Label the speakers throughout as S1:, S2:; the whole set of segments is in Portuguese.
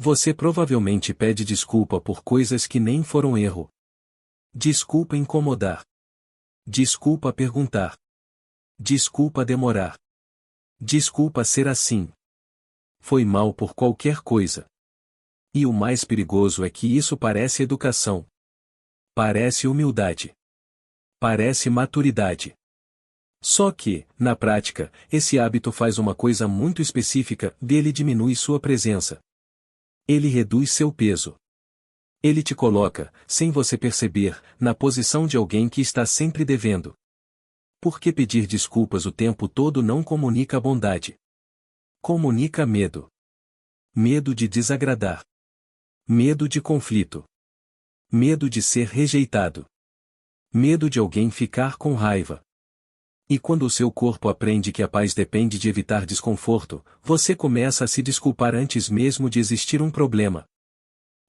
S1: Você provavelmente pede desculpa por coisas que nem foram erro. Desculpa incomodar. Desculpa perguntar. Desculpa demorar. Desculpa ser assim. Foi mal por qualquer coisa. E o mais perigoso é que isso parece educação. Parece humildade. Parece maturidade. Só que, na prática, esse hábito faz uma coisa muito específica: ele diminui sua presença. Ele reduz seu peso. Ele te coloca, sem você perceber, na posição de alguém que está sempre devendo. Porque pedir desculpas o tempo todo não comunica bondade. Comunica medo. Medo de desagradar. Medo de conflito. Medo de ser rejeitado. Medo de alguém ficar com raiva. E quando o seu corpo aprende que a paz depende de evitar desconforto, você começa a se desculpar antes mesmo de existir um problema.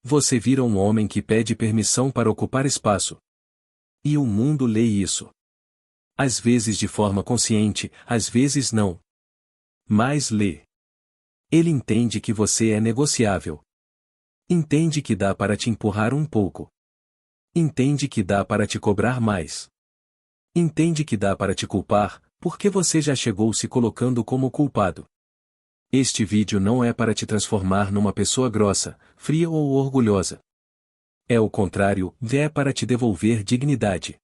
S1: Você vira um homem que pede permissão para ocupar espaço. E o mundo lê isso. Às vezes de forma consciente, às vezes não. Mas lê. Ele entende que você é negociável. Entende que dá para te empurrar um pouco. Entende que dá para te cobrar mais. Entende que dá para te culpar, porque você já chegou se colocando como culpado. Este vídeo não é para te transformar numa pessoa grossa, fria ou orgulhosa. É o contrário, é para te devolver dignidade.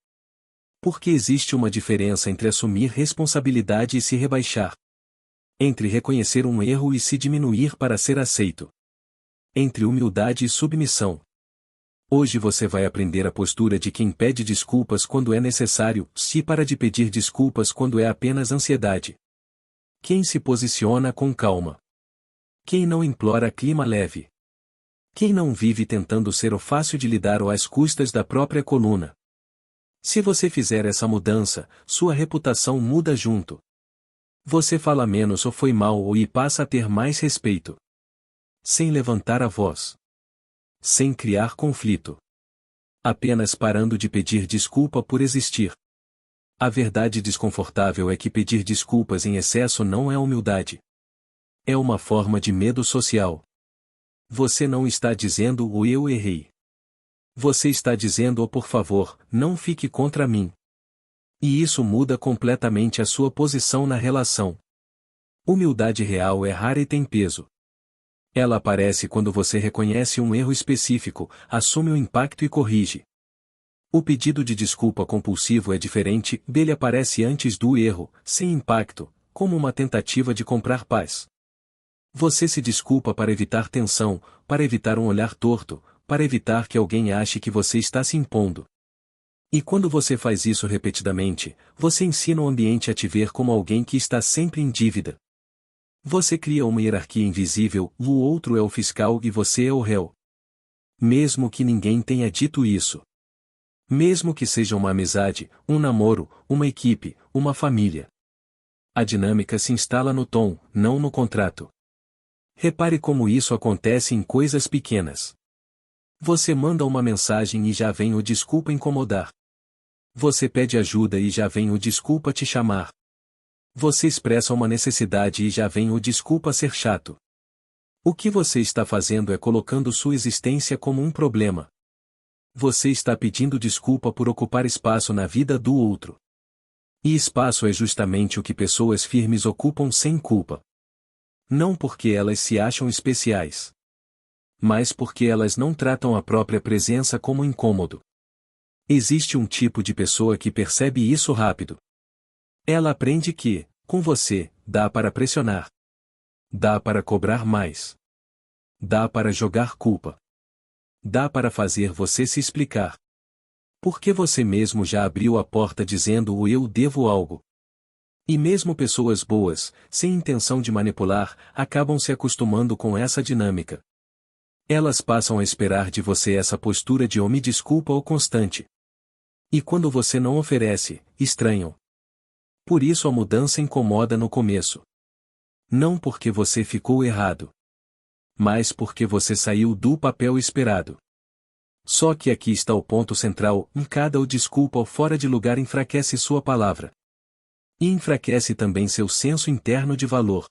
S1: Porque existe uma diferença entre assumir responsabilidade e se rebaixar. Entre reconhecer um erro e se diminuir para ser aceito. Entre humildade e submissão. Hoje você vai aprender a postura de quem pede desculpas quando é necessário, se para de pedir desculpas quando é apenas ansiedade. Quem se posiciona com calma. Quem não implora clima leve. Quem não vive tentando ser o fácil de lidar ou às custas da própria coluna. Se você fizer essa mudança, sua reputação muda junto. Você fala menos ou foi mal e passa a ter mais respeito. Sem levantar a voz. Sem criar conflito. Apenas parando de pedir desculpa por existir. A verdade desconfortável é que pedir desculpas em excesso não é humildade. É uma forma de medo social. Você não está dizendo o eu errei. Você está dizendo o por favor, não fique contra mim. E isso muda completamente a sua posição na relação. Humildade real é rara e tem peso. Ela aparece quando você reconhece um erro específico, assume o impacto e corrige. O pedido de desculpa compulsivo é diferente, dele aparece antes do erro, sem impacto, como uma tentativa de comprar paz. Você se desculpa para evitar tensão, para evitar um olhar torto, para evitar que alguém ache que você está se impondo. E quando você faz isso repetidamente, você ensina o ambiente a te ver como alguém que está sempre em dívida. Você cria uma hierarquia invisível, o outro é o fiscal e você é o réu. Mesmo que ninguém tenha dito isso. Mesmo que seja uma amizade, um namoro, uma equipe, uma família. A dinâmica se instala no tom, não no contrato. Repare como isso acontece em coisas pequenas. Você manda uma mensagem e já vem o desculpa incomodar. Você pede ajuda e já vem o desculpa te chamar. Você expressa uma necessidade e já vem o desculpa ser chato. O que você está fazendo é colocando sua existência como um problema. Você está pedindo desculpa por ocupar espaço na vida do outro. E espaço é justamente o que pessoas firmes ocupam sem culpa. Não porque elas se acham especiais. Mas porque elas não tratam a própria presença como incômodo. Existe um tipo de pessoa que percebe isso rápido. Ela aprende que, com você, dá para pressionar. Dá para cobrar mais. Dá para jogar culpa. Dá para fazer você se explicar. Porque você mesmo já abriu a porta dizendo o eu devo algo. E mesmo pessoas boas, sem intenção de manipular, acabam se acostumando com essa dinâmica. Elas passam a esperar de você essa postura de me desculpa ou constante. E quando você não oferece, estranham. Por isso a mudança incomoda no começo. Não porque você ficou errado. Mas porque você saiu do papel esperado. Só que aqui está o ponto central, cada o desculpa ou fora de lugar enfraquece sua palavra. E enfraquece também seu senso interno de valor.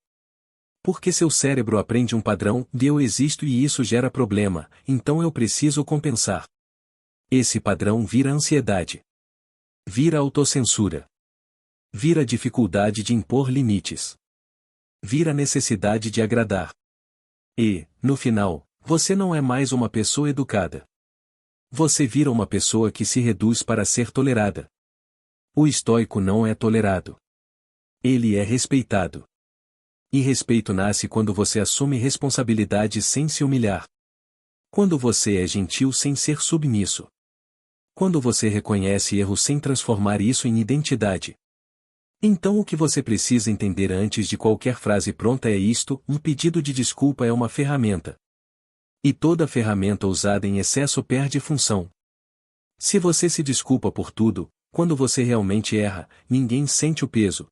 S1: Porque seu cérebro aprende um padrão de eu existo e isso gera problema, então eu preciso compensar. Esse padrão vira ansiedade. Vira autocensura. Vira dificuldade de impor limites. Vira necessidade de agradar. E, no final, você não é mais uma pessoa educada. Você vira uma pessoa que se reduz para ser tolerada. O estoico não é tolerado. Ele é respeitado. E respeito nasce quando você assume responsabilidade sem se humilhar. Quando você é gentil sem ser submisso. Quando você reconhece erro sem transformar isso em identidade. Então o que você precisa entender antes de qualquer frase pronta é isto: um pedido de desculpa é uma ferramenta. E toda ferramenta usada em excesso perde função. Se você se desculpa por tudo, quando você realmente erra, ninguém sente o peso.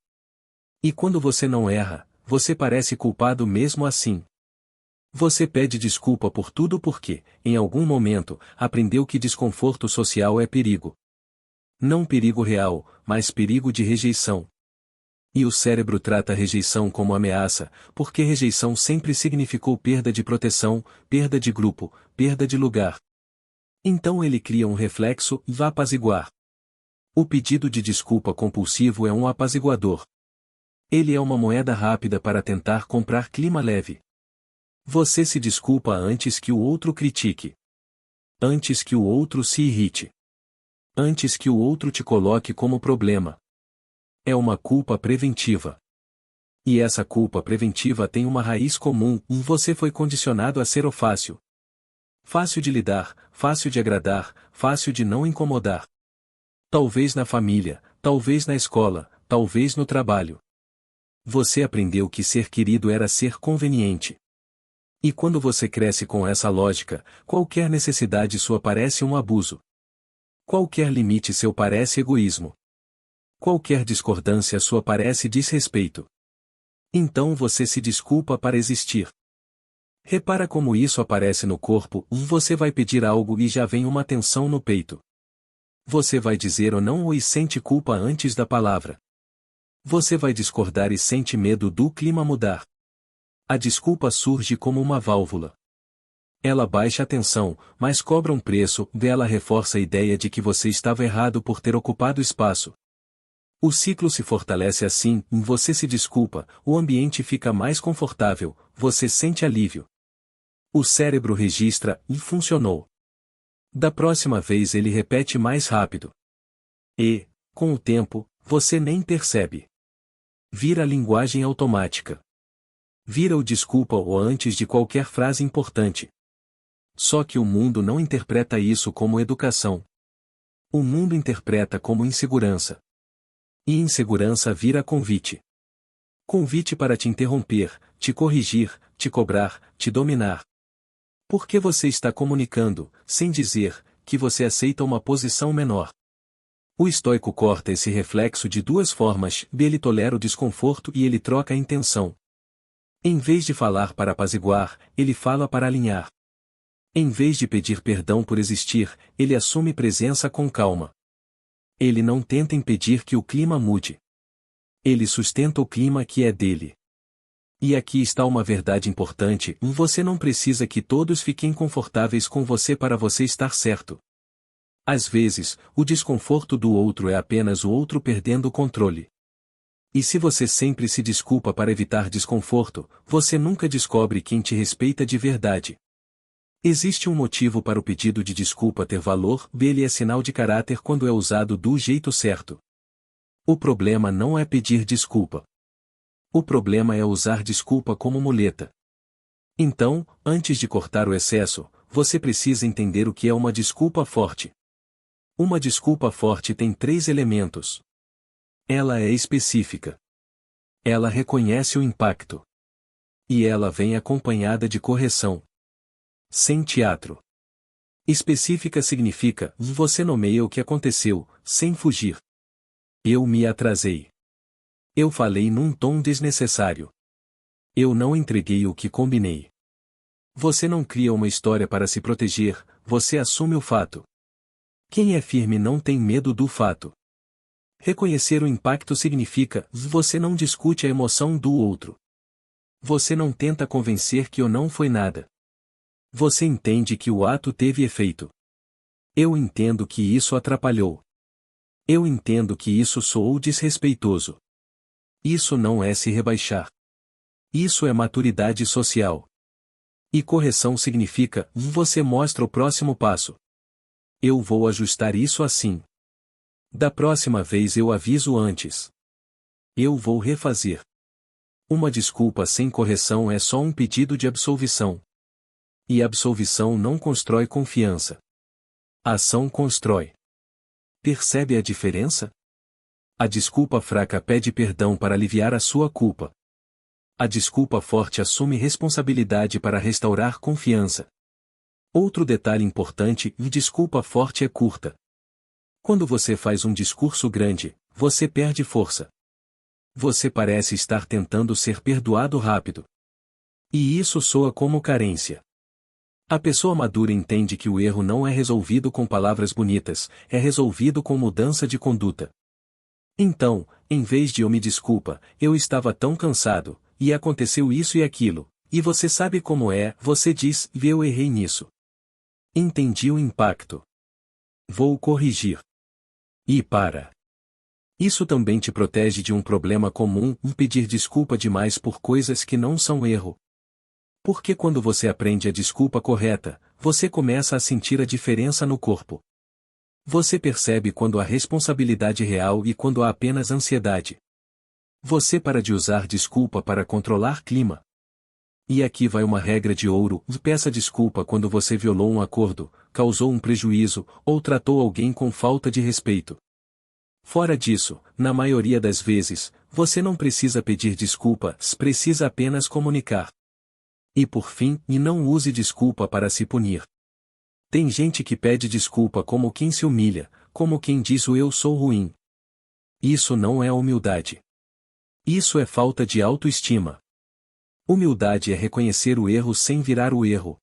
S1: E quando você não erra, você parece culpado mesmo assim. Você pede desculpa por tudo porque, em algum momento, aprendeu que desconforto social é perigo. Não perigo real, mas perigo de rejeição. E o cérebro trata a rejeição como ameaça, porque rejeição sempre significou perda de proteção, perda de grupo, perda de lugar. Então ele cria um reflexo, vá apaziguar. O pedido de desculpa compulsivo é um apaziguador. Ele é uma moeda rápida para tentar comprar clima leve. Você se desculpa antes que o outro critique. Antes que o outro se irrite. Antes que o outro te coloque como problema. É uma culpa preventiva. E essa culpa preventiva tem uma raiz comum: você foi condicionado a ser o fácil. Fácil de lidar, fácil de agradar, fácil de não incomodar. Talvez na família, talvez na escola, talvez no trabalho. Você aprendeu que ser querido era ser conveniente. E quando você cresce com essa lógica, qualquer necessidade sua parece um abuso. Qualquer limite seu parece egoísmo. Qualquer discordância sua parece desrespeito. Então você se desculpa para existir. Repara como isso aparece no corpo: você vai pedir algo e já vem uma tensão no peito. Você vai dizer ou não e sente culpa antes da palavra. Você vai discordar e sente medo do clima mudar. A desculpa surge como uma válvula. Ela baixa a tensão, mas cobra um preço, ela reforça a ideia de que você estava errado por ter ocupado espaço. O ciclo se fortalece assim: você se desculpa, o ambiente fica mais confortável, você sente alívio. O cérebro registra, e funcionou. Da próxima vez ele repete mais rápido. E, com o tempo, você nem percebe. Vira linguagem automática. Vira o desculpa ou antes de qualquer frase importante. Só que o mundo não interpreta isso como educação. O mundo interpreta como insegurança. E insegurança vira convite. Convite para te interromper, te corrigir, te cobrar, te dominar. Porque você está comunicando, sem dizer, que você aceita uma posição menor. O estoico corta esse reflexo de duas formas: ele tolera o desconforto e ele troca a intenção. Em vez de falar para apaziguar, ele fala para alinhar. Em vez de pedir perdão por existir, ele assume presença com calma. Ele não tenta impedir que o clima mude. Ele sustenta o clima que é dele. E aqui está uma verdade importante: você não precisa que todos fiquem confortáveis com você para você estar certo. Às vezes, o desconforto do outro é apenas o outro perdendo o controle. E se você sempre se desculpa para evitar desconforto, você nunca descobre quem te respeita de verdade. Existe um motivo para o pedido de desculpa ter valor: ele é sinal de caráter quando é usado do jeito certo. O problema não é pedir desculpa. O problema é usar desculpa como muleta. Então, antes de cortar o excesso, você precisa entender o que é uma desculpa forte. Uma desculpa forte tem 3 elementos. Ela é específica. Ela reconhece o impacto. E ela vem acompanhada de correção. Sem teatro. Específica significa: você nomeia o que aconteceu, sem fugir. Eu me atrasei. Eu falei num tom desnecessário. Eu não entreguei o que combinei. Você não cria uma história para se proteger, você assume o fato. Quem é firme não tem medo do fato. Reconhecer o impacto significa: você não discute a emoção do outro. Você não tenta convencer que o não foi nada. Você entende que o ato teve efeito. Eu entendo que isso atrapalhou. Eu entendo que isso soou desrespeitoso. Isso não é se rebaixar. Isso é maturidade social. E correção significa, você mostra o próximo passo. Eu vou ajustar isso assim. Da próxima vez eu aviso antes. Eu vou refazer. Uma desculpa sem correção é só um pedido de absolvição. E absolvição não constrói confiança. Ação constrói. Percebe a diferença? A desculpa fraca pede perdão para aliviar a sua culpa. A desculpa forte assume responsabilidade para restaurar confiança. Outro detalhe importante: desculpa forte é curta. Quando você faz um discurso grande, você perde força. Você parece estar tentando ser perdoado rápido. E isso soa como carência. A pessoa madura entende que o erro não é resolvido com palavras bonitas, é resolvido com mudança de conduta. Então, em vez de "eu me desculpa, eu estava tão cansado, e aconteceu isso e aquilo", e você sabe como é, você diz: "eu errei nisso. Entendi o impacto. Vou corrigir." E para. Isso também te protege de um problema comum: pedir desculpa demais por coisas que não são erro. Porque quando você aprende a desculpa correta, você começa a sentir a diferença no corpo. Você percebe quando há responsabilidade real e quando há apenas ansiedade. Você para de usar desculpa para controlar clima. E aqui vai uma regra de ouro: peça desculpa quando você violou um acordo, causou um prejuízo, ou tratou alguém com falta de respeito. Fora disso, na maioria das vezes, você não precisa pedir desculpas, precisa apenas comunicar. E por fim, não use desculpa para se punir. Tem gente que pede desculpa como quem se humilha, como quem diz o "eu sou ruim". Isso não é humildade. Isso é falta de autoestima. Humildade é reconhecer o erro sem virar o erro.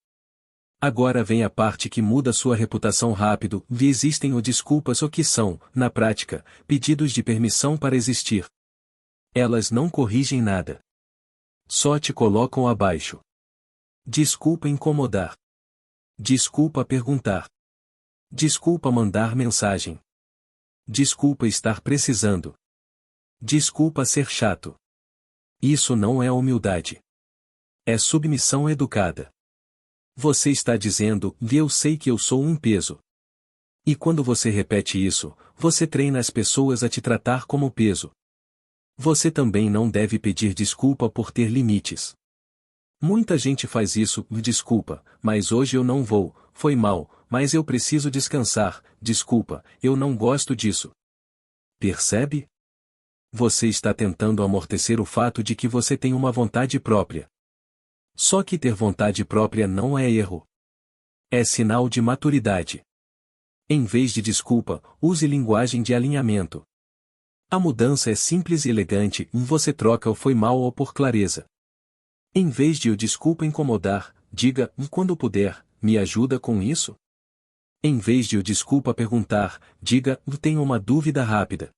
S1: Agora vem a parte que muda sua reputação rápido: existem o desculpas o que são, na prática, pedidos de permissão para existir. Elas não corrigem nada. Só te colocam abaixo. Desculpa incomodar. Desculpa perguntar. Desculpa mandar mensagem. Desculpa estar precisando. Desculpa ser chato. Isso não é humildade. É submissão educada. Você está dizendo: "eu sei que eu sou um peso." E quando você repete isso, você treina as pessoas a te tratar como peso. Você também não deve pedir desculpa por ter limites. Muita gente faz isso: "desculpa, mas hoje eu não vou, foi mal, mas eu preciso descansar, desculpa, eu não gosto disso." Percebe? Você está tentando amortecer o fato de que você tem uma vontade própria. Só que ter vontade própria não é erro. É sinal de maturidade. Em vez de desculpa, use linguagem de alinhamento. A mudança é simples e elegante: você troca o "foi mal" ou por clareza. Em vez de "o desculpa incomodar", diga: "quando puder, me ajuda com isso?" Em vez de "o desculpa perguntar", diga: "tenho uma dúvida rápida."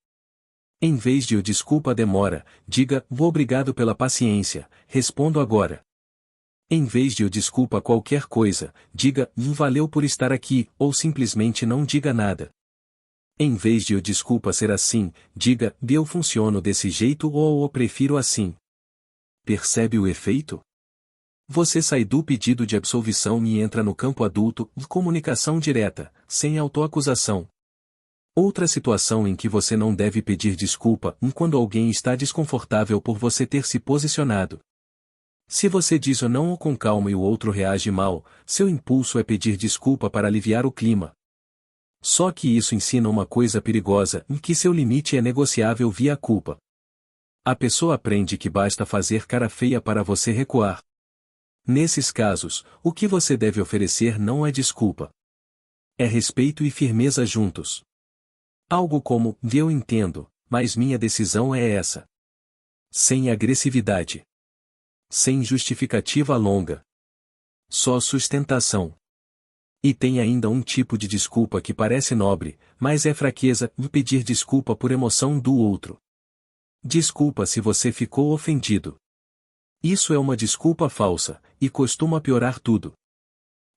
S1: Em vez de "o desculpa demora", diga: "obrigado pela paciência, respondo agora." Em vez de "o desculpa qualquer coisa", diga: "valeu por estar aqui", ou simplesmente não diga nada. Em vez de "o desculpa ser assim", diga: "eu funciono desse jeito" ou "eu prefiro assim." Percebe o efeito? Você sai do pedido de absolvição e entra no campo adulto: comunicação direta, sem autoacusação. Outra situação em que você não deve pedir desculpa: quando alguém está desconfortável por você ter se posicionado. Se você diz o não com calma e o outro reage mal, seu impulso é pedir desculpa para aliviar o clima. Só que isso ensina uma coisa perigosa: que seu limite é negociável via culpa. A pessoa aprende que basta fazer cara feia para você recuar. Nesses casos, o que você deve oferecer não é desculpa. É respeito e firmeza juntos. Algo como: "eu entendo, mas minha decisão é essa." Sem agressividade. Sem justificativa longa. Só sustentação. E tem ainda um tipo de desculpa que parece nobre, mas é fraqueza: pedir desculpa por emoção do outro. Desculpa se você ficou ofendido. Isso é uma desculpa falsa, e costuma piorar tudo.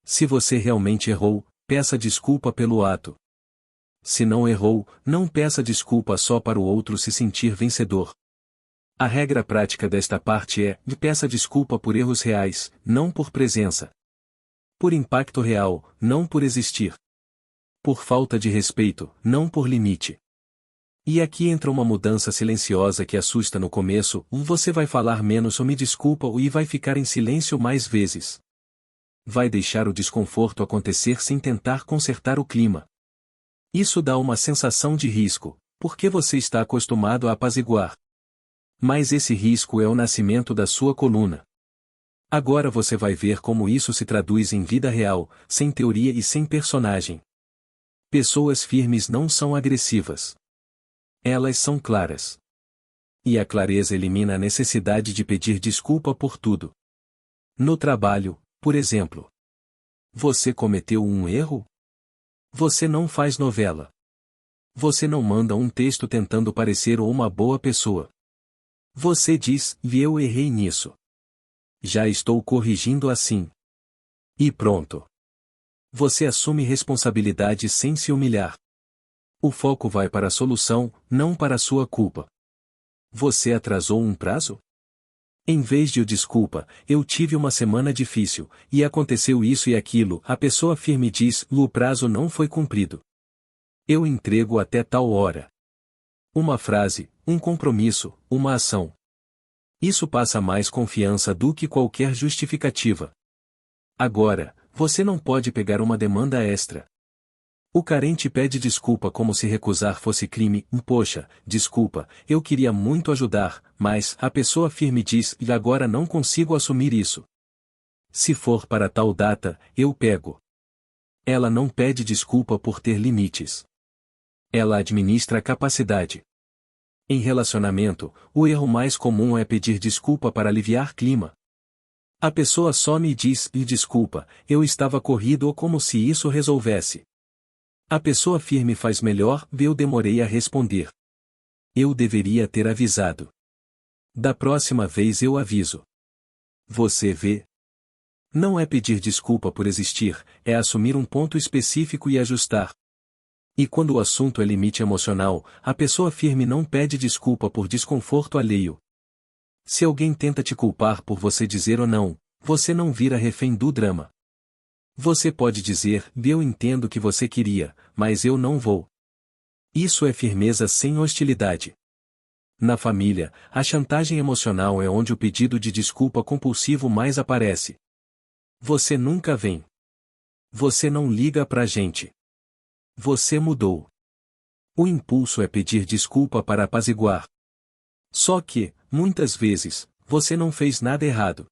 S1: Se você realmente errou, peça desculpa pelo ato. Se não errou, não peça desculpa só para o outro se sentir vencedor. A regra prática desta parte é: peça desculpa por erros reais, não por presença. Por impacto real, não por existir. Por falta de respeito, não por limite. E aqui entra uma mudança silenciosa que assusta no começo: você vai falar menos ou me desculpa e vai ficar em silêncio mais vezes. Vai deixar o desconforto acontecer sem tentar consertar o clima. Isso dá uma sensação de risco, porque você está acostumado a apaziguar. Mas esse risco é o nascimento da sua coluna. Agora você vai ver como isso se traduz em vida real, sem teoria e sem personagem. Pessoas firmes não são agressivas. Elas são claras. E a clareza elimina a necessidade de pedir desculpa por tudo. No trabalho, por exemplo. Você cometeu um erro? Você não faz novela. Você não manda um texto tentando parecer uma boa pessoa. Você diz: eu errei nisso. Já estou corrigindo assim. E pronto. Você assume responsabilidade sem se humilhar. O foco vai para a solução, não para a sua culpa. Você atrasou um prazo? Em vez de desculpa, eu tive uma semana difícil, e aconteceu isso e aquilo, a pessoa firme diz: o prazo não foi cumprido. Eu entrego até tal hora. Uma frase, um compromisso, uma ação. Isso passa mais confiança do que qualquer justificativa. Agora, você não pode pegar uma demanda extra. O carente pede desculpa como se recusar fosse crime: poxa, desculpa, eu queria muito ajudar, mas a pessoa firme diz: e agora não consigo assumir isso. Se for para tal data, eu pego. Ela não pede desculpa por ter limites. Ela administra a capacidade. Em relacionamento, o erro mais comum é pedir desculpa para aliviar clima. A pessoa some e diz: e desculpa, eu estava corrido, ou como se isso resolvesse. A pessoa firme faz melhor: eu demorei a responder. Eu deveria ter avisado. Da próxima vez eu aviso. Você vê? Não é pedir desculpa por existir, é assumir um ponto específico e ajustar. E quando o assunto é limite emocional, a pessoa firme não pede desculpa por desconforto alheio. Se alguém tenta te culpar por você dizer ou não, você não vira refém do drama. Você pode dizer: eu entendo que você queria, mas eu não vou. Isso é firmeza sem hostilidade. Na família, a chantagem emocional é onde o pedido de desculpa compulsivo mais aparece. Você nunca vem. Você não liga pra gente. Você mudou. O impulso é pedir desculpa para apaziguar. Só que, muitas vezes, você não fez nada errado.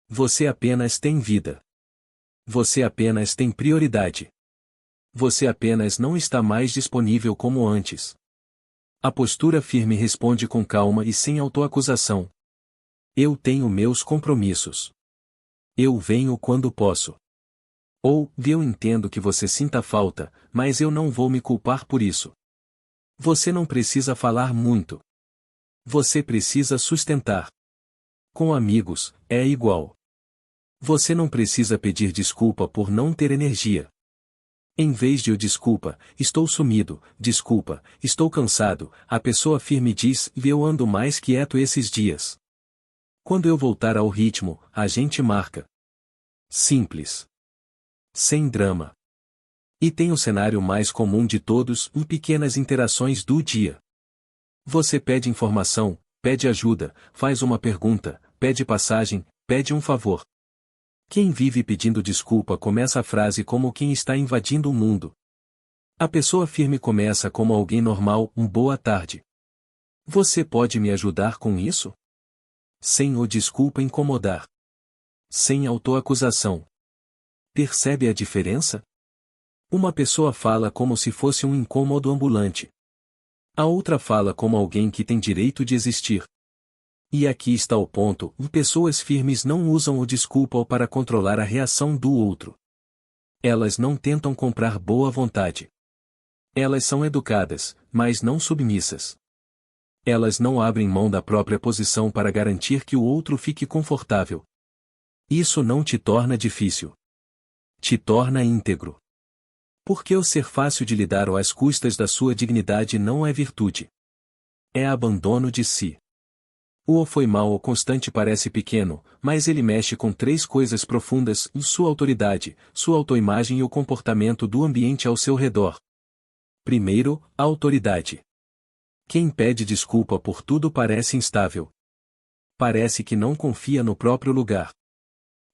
S1: Você apenas tem vida. Você apenas tem prioridade. Você apenas não está mais disponível como antes. A postura firme responde com calma e sem autoacusação. Eu tenho meus compromissos. Eu venho quando posso. Ou: eu entendo que você sinta falta, mas eu não vou me culpar por isso. Você não precisa falar muito. Você precisa sustentar. Com amigos, é igual. Você não precisa pedir desculpa por não ter energia. Em vez de desculpa, estou sumido, desculpa, estou cansado, a pessoa firme diz: eu ando mais quieto esses dias. Quando eu voltar ao ritmo, a gente marca. Simples. Sem drama. E tem o cenário mais comum de todos: pequenas interações do dia. Você pede informação, pede ajuda, faz uma pergunta, pede passagem, pede um favor. Quem vive pedindo desculpa começa a frase como quem está invadindo o mundo. A pessoa firme começa como alguém normal: boa tarde. Você pode me ajudar com isso? Sem o desculpa incomodar. Sem autoacusação. Percebe a diferença? Uma pessoa fala como se fosse um incômodo ambulante. A outra fala como alguém que tem direito de existir. E aqui está o ponto: pessoas firmes não usam o desculpa para controlar a reação do outro. Elas não tentam comprar boa vontade. Elas são educadas, mas não submissas. Elas não abrem mão da própria posição para garantir que o outro fique confortável. Isso não te torna difícil. Te torna íntegro. Porque o ser fácil de lidar às custas da sua dignidade não é virtude. É abandono de si. O foi mal ou constante parece pequeno, mas ele mexe com três coisas profundas: sua autoridade, sua autoimagem e o comportamento do ambiente ao seu redor. Primeiro, a autoridade. Quem pede desculpa por tudo parece instável. Parece que não confia no próprio lugar.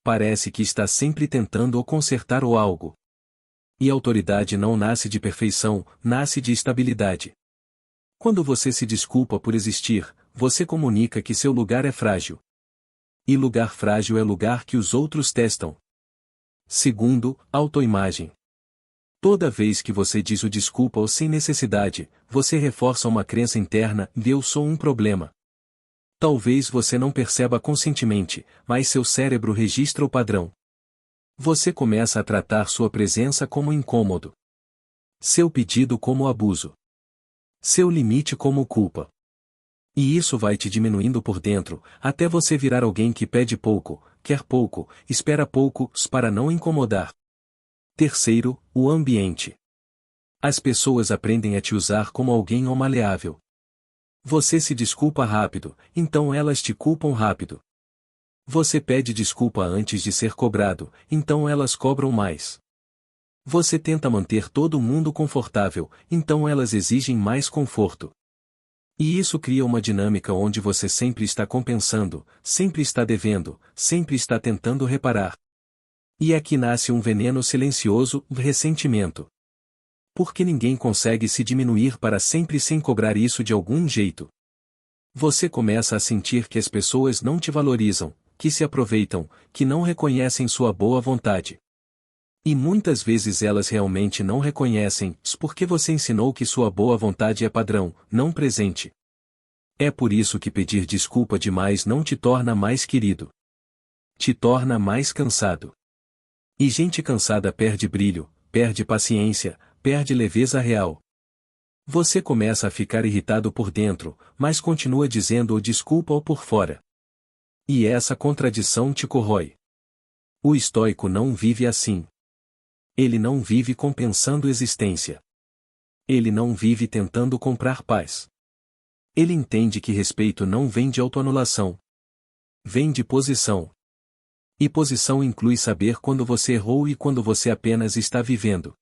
S1: Parece que está sempre tentando ou consertar ou algo. E autoridade não nasce de perfeição, nasce de estabilidade. Quando você se desculpa por existir, você comunica que seu lugar é frágil. E lugar frágil é lugar que os outros testam. Segundo, autoimagem. Toda vez que você diz o desculpa ou sem necessidade, você reforça uma crença interna: eu sou um problema. Talvez você não perceba conscientemente, mas seu cérebro registra o padrão. Você começa a tratar sua presença como incômodo. Seu pedido como abuso. Seu limite como culpa. E isso vai te diminuindo por dentro, até você virar alguém que pede pouco, quer pouco, espera pouco, para não incomodar. Terceiro, o ambiente. As pessoas aprendem a te usar como alguém maleável. Você se desculpa rápido, então elas te culpam rápido. Você pede desculpa antes de ser cobrado, então elas cobram mais. Você tenta manter todo mundo confortável, então elas exigem mais conforto. E isso cria uma dinâmica onde você sempre está compensando, sempre está devendo, sempre está tentando reparar. E aqui nasce um veneno silencioso: ressentimento. Porque ninguém consegue se diminuir para sempre sem cobrar isso de algum jeito. Você começa a sentir que as pessoas não te valorizam, que se aproveitam, que não reconhecem sua boa vontade. E muitas vezes elas realmente não reconhecem, porque você ensinou que sua boa vontade é padrão, não presente. É por isso que pedir desculpa demais não te torna mais querido. Te torna mais cansado. E gente cansada perde brilho, perde paciência, perde leveza real. Você começa a ficar irritado por dentro, mas continua dizendo o desculpa ou por fora. E essa contradição te corrói. O estoico não vive assim. Ele não vive compensando existência. Ele não vive tentando comprar paz. Ele entende que respeito não vem de autoanulação. Vem de posição. E posição inclui saber quando você errou e quando você apenas está vivendo.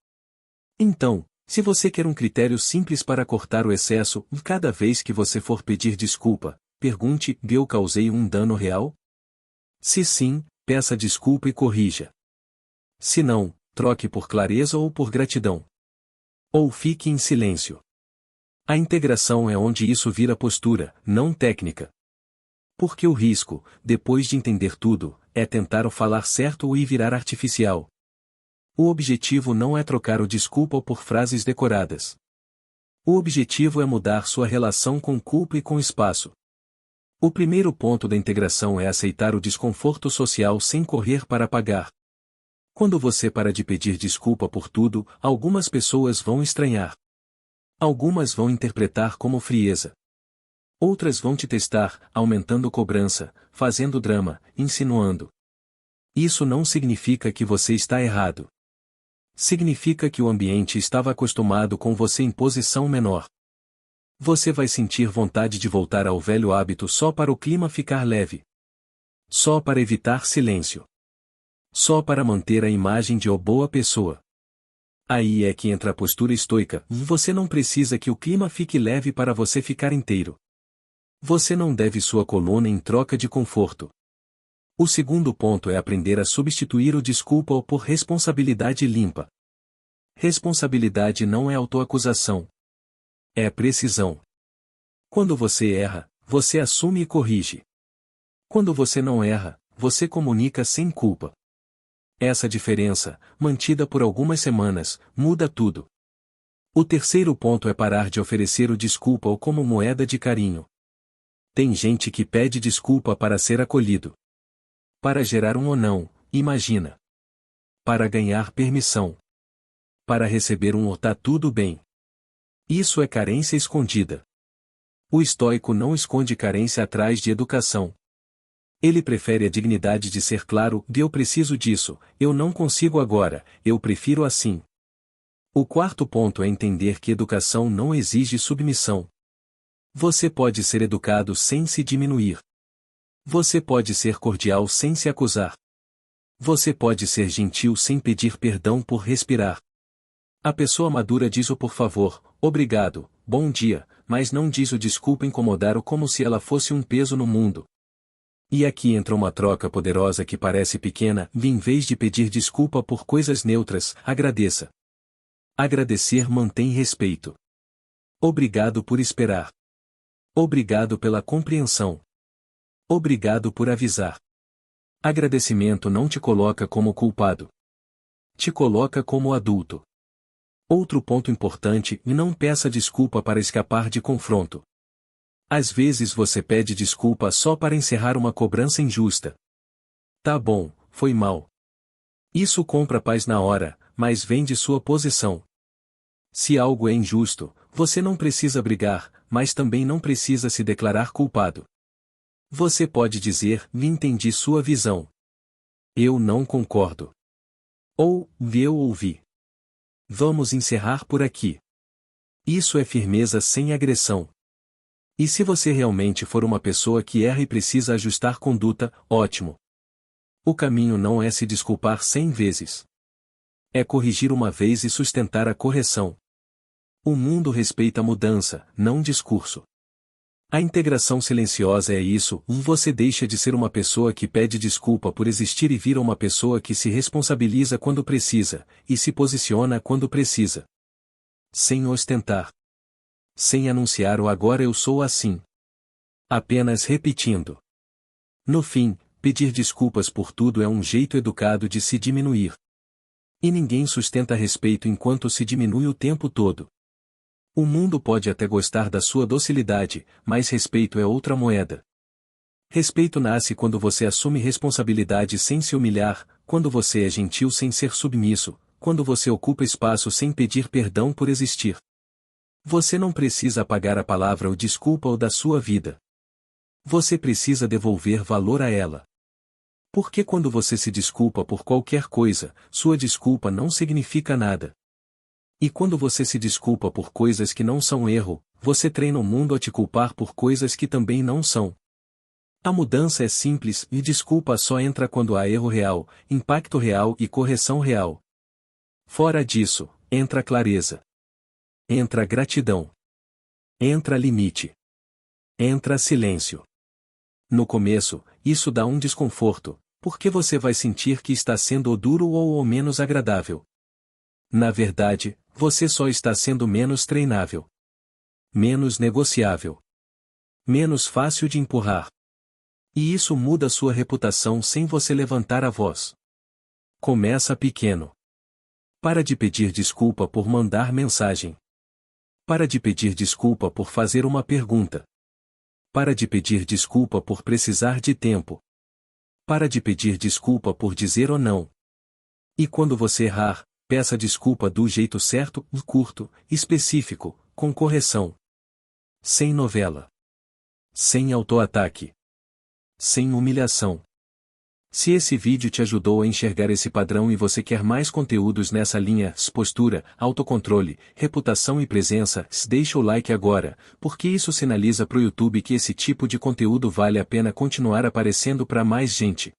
S1: Então, se você quer um critério simples para cortar o excesso, cada vez que você for pedir desculpa, pergunte: eu causei um dano real? Se sim, peça desculpa e corrija. Se não, troque por clareza ou por gratidão. Ou fique em silêncio. A integração é onde isso vira postura, não técnica. Porque o risco, depois de entender tudo, é tentar o falar certo ou virar artificial. O objetivo não é trocar o desculpa por frases decoradas. O objetivo é mudar sua relação com culpa e com espaço. O primeiro ponto da integração é aceitar o desconforto social sem correr para pagar. Quando você para de pedir desculpa por tudo, algumas pessoas vão estranhar. Algumas vão interpretar como frieza. Outras vão te testar, aumentando cobrança, fazendo drama, insinuando. Isso não significa que você está errado. Significa que o ambiente estava acostumado com você em posição menor. Você vai sentir vontade de voltar ao velho hábito só para o clima ficar leve. Só para evitar silêncio. Só para manter a imagem de boa pessoa. Aí é que entra a postura estoica: você não precisa que o clima fique leve para você ficar inteiro. Você não deve sua coluna em troca de conforto. O segundo ponto é aprender a substituir o desculpa por responsabilidade limpa. Responsabilidade não é autoacusação. É precisão. Quando você erra, você assume e corrige. Quando você não erra, você comunica sem culpa. Essa diferença, mantida por algumas semanas, muda tudo. O terceiro ponto é parar de oferecer o desculpa como moeda de carinho. Tem gente que pede desculpa para ser acolhido. Para gerar um ou não, imagina. Para ganhar permissão. Para receber um tá tudo bem. Isso é carência escondida. O estoico não esconde carência atrás de educação. Ele prefere a dignidade de ser claro, de eu preciso disso, eu não consigo agora, eu prefiro assim. O quarto ponto é entender que educação não exige submissão. Você pode ser educado sem se diminuir. Você pode ser cordial sem se acusar. Você pode ser gentil sem pedir perdão por respirar. A pessoa madura diz o por favor, obrigado, bom dia, mas não diz o desculpa incomodar-o como se ela fosse um peso no mundo. E aqui entra uma troca poderosa que parece pequena, e em vez de pedir desculpa por coisas neutras, agradeça. Agradecer mantém respeito. Obrigado por esperar. Obrigado pela compreensão. Obrigado por avisar. Agradecimento não te coloca como culpado. Te coloca como adulto. Outro ponto importante, não peça desculpa para escapar de confronto. Às vezes você pede desculpa só para encerrar uma cobrança injusta. Tá bom, foi mal. Isso compra paz na hora, mas vem de sua posição. Se algo é injusto, você não precisa brigar, mas também não precisa se declarar culpado. Você pode dizer, entendi sua visão. Eu não concordo. Ou, eu ouvi. Vamos encerrar por aqui. Isso é firmeza sem agressão. E se você realmente for uma pessoa que erra e precisa ajustar conduta, ótimo. O caminho não é se desculpar 100 vezes. É corrigir uma vez e sustentar a correção. O mundo respeita a mudança, não discurso. A integração silenciosa é isso, você deixa de ser uma pessoa que pede desculpa por existir e vira uma pessoa que se responsabiliza quando precisa, e se posiciona quando precisa. Sem ostentar. Sem anunciar o agora eu sou assim. Apenas repetindo. No fim, pedir desculpas por tudo é um jeito educado de se diminuir. E ninguém sustenta respeito enquanto se diminui o tempo todo. O mundo pode até gostar da sua docilidade, mas respeito é outra moeda. Respeito nasce quando você assume responsabilidade sem se humilhar, quando você é gentil sem ser submisso, quando você ocupa espaço sem pedir perdão por existir. Você não precisa apagar a palavra ou desculpa ou da sua vida. Você precisa devolver valor a ela. Porque quando você se desculpa por qualquer coisa, sua desculpa não significa nada. E quando você se desculpa por coisas que não são erro, você treina o mundo a te culpar por coisas que também não são. A mudança é simples e desculpa só entra quando há erro real, impacto real e correção real. Fora disso, entra clareza. Entra gratidão. Entra limite. Entra silêncio. No começo, isso dá um desconforto, porque você vai sentir que está sendo duro ou menos agradável. Na verdade, você só está sendo menos treinável. Menos negociável. Menos fácil de empurrar. E isso muda sua reputação sem você levantar a voz. Começa pequeno. Para de pedir desculpa por mandar mensagem. Para de pedir desculpa por fazer uma pergunta. Para de pedir desculpa por precisar de tempo. Para de pedir desculpa por dizer ou não. E quando você errar, peça desculpa do jeito certo, curto, específico, com correção. Sem novela. Sem autoataque. Sem humilhação. Se esse vídeo te ajudou a enxergar esse padrão e você quer mais conteúdos nessa linha, postura, autocontrole, reputação e presença, deixa o like agora, porque isso sinaliza pro YouTube que esse tipo de conteúdo vale a pena continuar aparecendo para mais gente.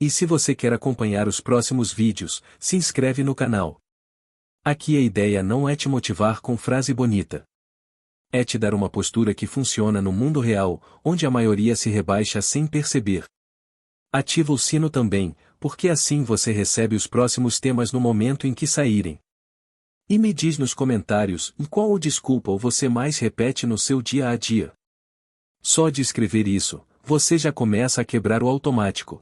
S1: E se você quer acompanhar os próximos vídeos, se inscreve no canal. Aqui a ideia não é te motivar com frase bonita. É te dar uma postura que funciona no mundo real, onde a maioria se rebaixa sem perceber. Ativa o sino também, porque assim você recebe os próximos temas no momento em que saírem. E me diz nos comentários qual o desculpa ou você mais repete no seu dia a dia. Só de escrever isso, você já começa a quebrar o automático.